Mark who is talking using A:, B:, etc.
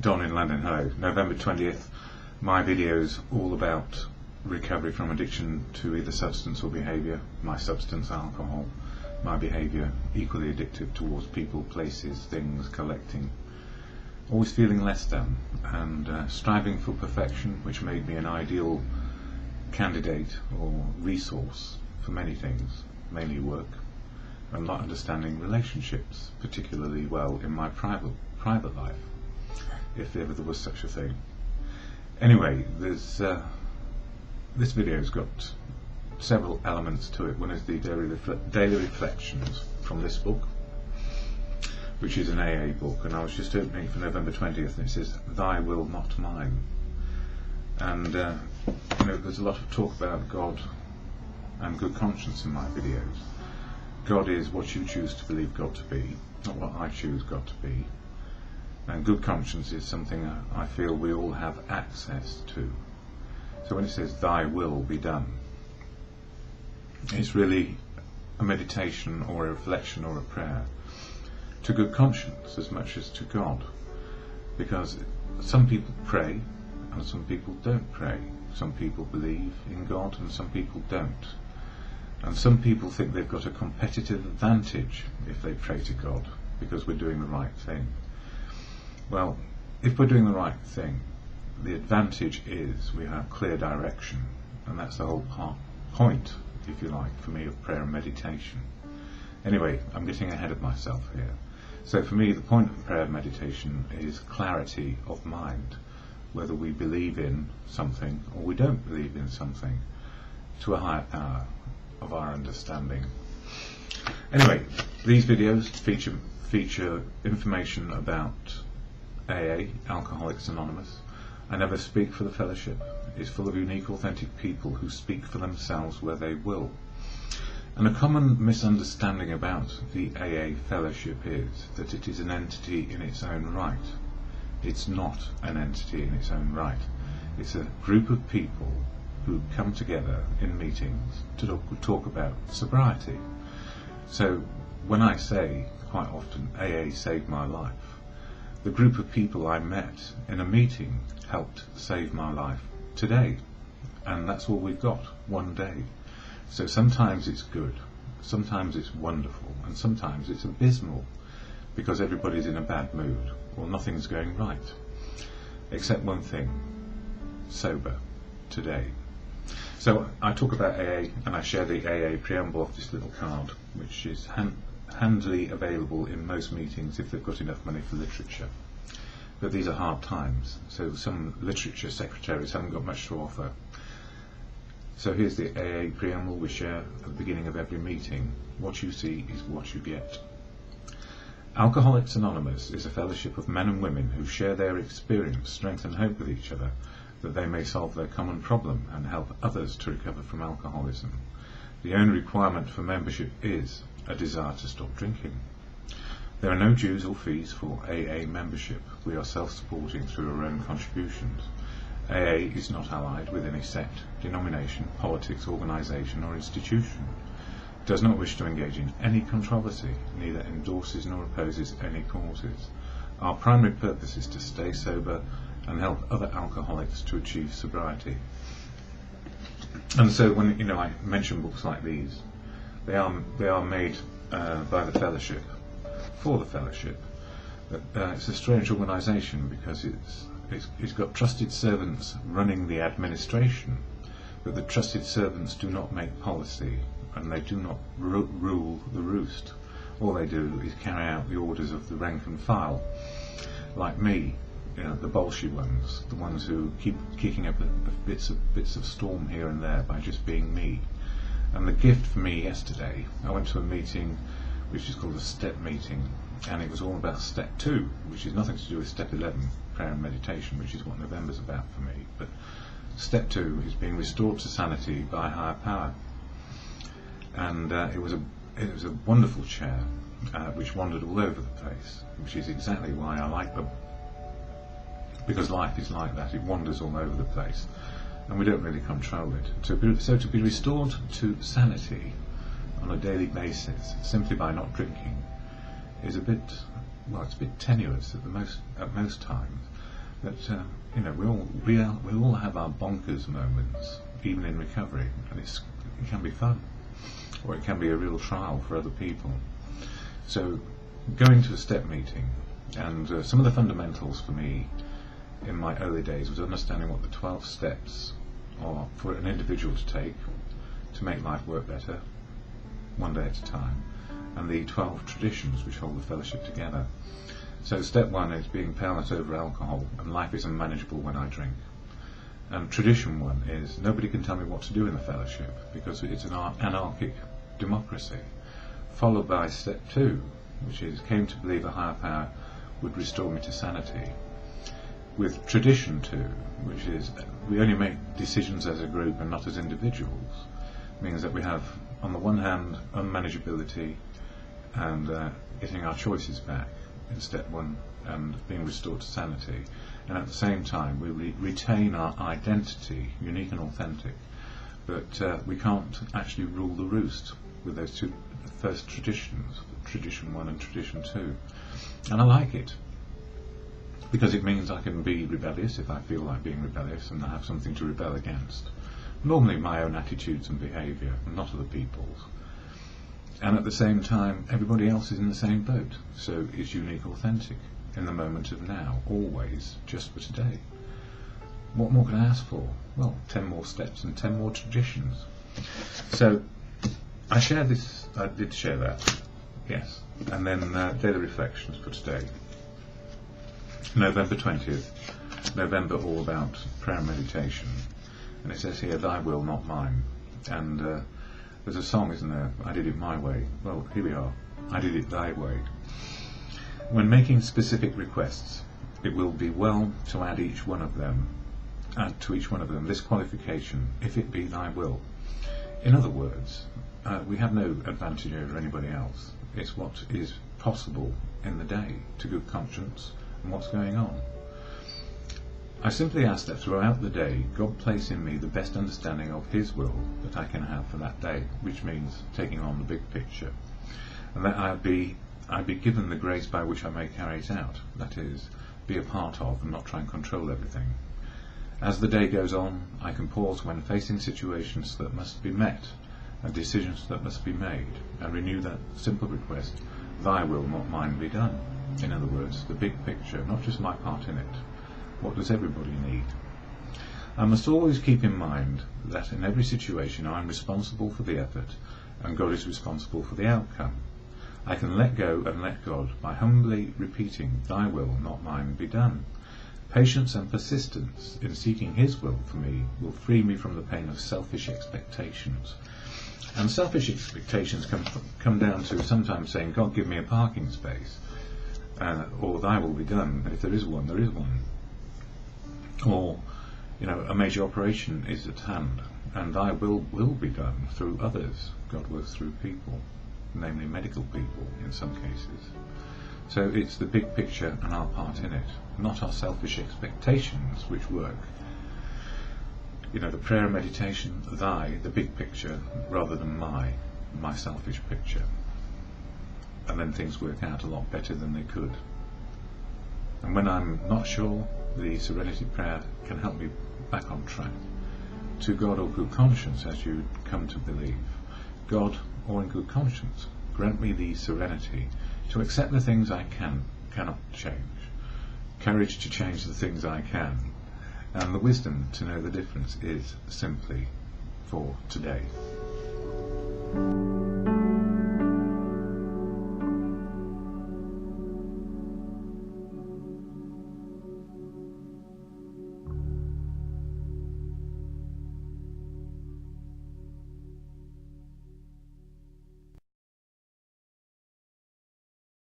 A: Don in London. Hello. November 20th. My video's all about recovery from addiction to either substance or behaviour. My substance, alcohol. My behaviour, equally addictive towards people, places, things, collecting. Always feeling less than, and striving for perfection, which made me an ideal candidate or resource for many things, mainly work, and not understanding relationships particularly well in my private life, if ever there was such a thing. Anyway, there's this video's got several elements to it. One is the daily reflections from this book, which is an AA book, and I was just opening for November 20th, and it says, "Thy will, not mine." And there's a lot of talk about God and good conscience in my videos. God is what you choose to believe God to be, not what I choose God to be. And good conscience is something I feel we all have access to. So when it says, "Thy will be done," it's really a meditation or a reflection or a prayer to good conscience as much as to God, because some people pray and some people don't pray. Some people believe in God and some people don't, and some people think they've got a competitive advantage if they pray to God because we're doing the right thing. Well, if we're doing the right thing, the advantage is we have clear direction, and that's the whole point, if you like, for me, of prayer and meditation. Anyway, I'm getting ahead of myself here. So for me, the point of prayer and meditation is clarity of mind, whether we believe in something or we don't believe in something, to a higher power of our understanding. Anyway, these videos feature information about AA, Alcoholics Anonymous. I never speak for the fellowship. It's full of unique, authentic people who speak for themselves where they will. And a common misunderstanding about the AA fellowship is that it is an entity in its own right. It's not an entity in its own right. It's a group of people who come together in meetings to talk about sobriety. So when I say quite often AA saved my life, the group of people I met in a meeting helped save my life today, and that's all we've got, one day. So sometimes it's good, sometimes it's wonderful, and sometimes it's abysmal because everybody's in a bad mood or nothing's going right, except one thing: sober today. So I talk about AA, and I share the AA preamble off this little card, which is handily available in most meetings if they've got enough money for literature. But these are hard times, so some literature secretaries haven't got much to offer. So here's the AA preamble we share at the beginning of every meeting. What you see is what you get. Alcoholics Anonymous is a fellowship of men and women who share their experience, strength and hope with each other, that they may solve their common problem and help others to recover from alcoholism. The only requirement for membership is a desire to stop drinking. There are no dues or fees for AA membership. We are self-supporting through our own contributions. AA is not allied with any sect, denomination, politics, organisation or institution. Does not wish to engage in any controversy, neither endorses nor opposes any causes. Our primary purpose is to stay sober and help other alcoholics to achieve sobriety. And so when I mention books like these, they are made by the fellowship, for the fellowship. It's a strange organisation because it's got trusted servants running the administration, but the trusted servants do not make policy and they do not rule the roost. All they do is carry out the orders of the rank and file, like me, the bolshy ones, the ones who keep kicking up bits of storm here and there by just being me. And the gift for me yesterday, I went to a meeting which is called a step meeting, and it was all about step 2, which is nothing to do with step 11, prayer and meditation, which is what November's about for me. But step 2 is being restored to sanity by higher power. And it was a wonderful chair which wandered all over the place, which is exactly why I like them, because life is like that. It wanders all over the place and we don't really control it. So to be restored to sanity on a daily basis simply by not drinking is a bit tenuous at most times. But we all have our bonkers moments, even in recovery, and it can be fun, or it can be a real trial for other people. So, going to a step meeting, and some of the fundamentals for me in my early days was understanding what the 12 steps are for an individual to take to make life work better, one day at a time, and the 12 traditions which hold the fellowship together. So step 1 is being powerless over alcohol, and life is unmanageable when I drink. And tradition 1 is nobody can tell me what to do in the fellowship, because it's an anarchic democracy. Followed by step 2, which is came to believe a higher power would restore me to sanity. With tradition 2, which is we only make decisions as a group and not as individuals, means that we have, on the one hand, unmanageability and getting our choices back in step 1 and being restored to sanity, and at the same time we retain our identity, unique and authentic, but we can't actually rule the roost with those two first traditions, tradition 1 and tradition 2. And I like it, because it means I can be rebellious if I feel like being rebellious and I have something to rebel against. Normally my own attitudes and behaviour, not other people's. And at the same time, everybody else is in the same boat, so it's unique, authentic, in the moment of now, always, just for today. What more can I ask for? Well, 10 more steps and 10 more traditions. So, I did share that, yes. And then daily reflections for today. November 20th, November all about prayer and meditation. And it says here, thy will, not mine. And there's a song, isn't there? I did it my way. Well, here we are. I did it thy way. When making specific requests, it will be well to add to each one of them this qualification, if it be thy will. In other words, we have no advantage over anybody else. It's what is possible in the day, to good conscience, and what's going on. I simply ask that throughout the day God place in me the best understanding of His will that I can have for that day, which means taking on the big picture, and that I be given the grace by which I may carry it out, that is, be a part of and not try and control everything. As the day goes on, I can pause when facing situations that must be met and decisions that must be made, and renew that simple request, thy will, not mine, be done. In other words, the big picture, not just my part in it. What does everybody need? I must always keep in mind that in every situation I am responsible for the effort, and God is responsible for the outcome. I can let go and let God by humbly repeating, thy will, not mine, be done. Patience and persistence in seeking His will for me will free me from the pain of selfish expectations. And selfish expectations come down to sometimes saying, God, give me a parking space, or thy will be done, and if there is one, there is one. Or, a major operation is at hand, and thy will be done through others. God works through people, namely medical people in some cases. So it's the big picture and our part in it, not our selfish expectations which work. The prayer and meditation, the big picture, rather than my selfish picture. And then things work out a lot better than they could. And when I'm not sure, the Serenity Prayer can help me back on track to God or good conscience, as you come to believe. God, or in good conscience, grant me the serenity to accept the things I cannot change, courage to change the things I can, and the wisdom to know the difference is simply for today.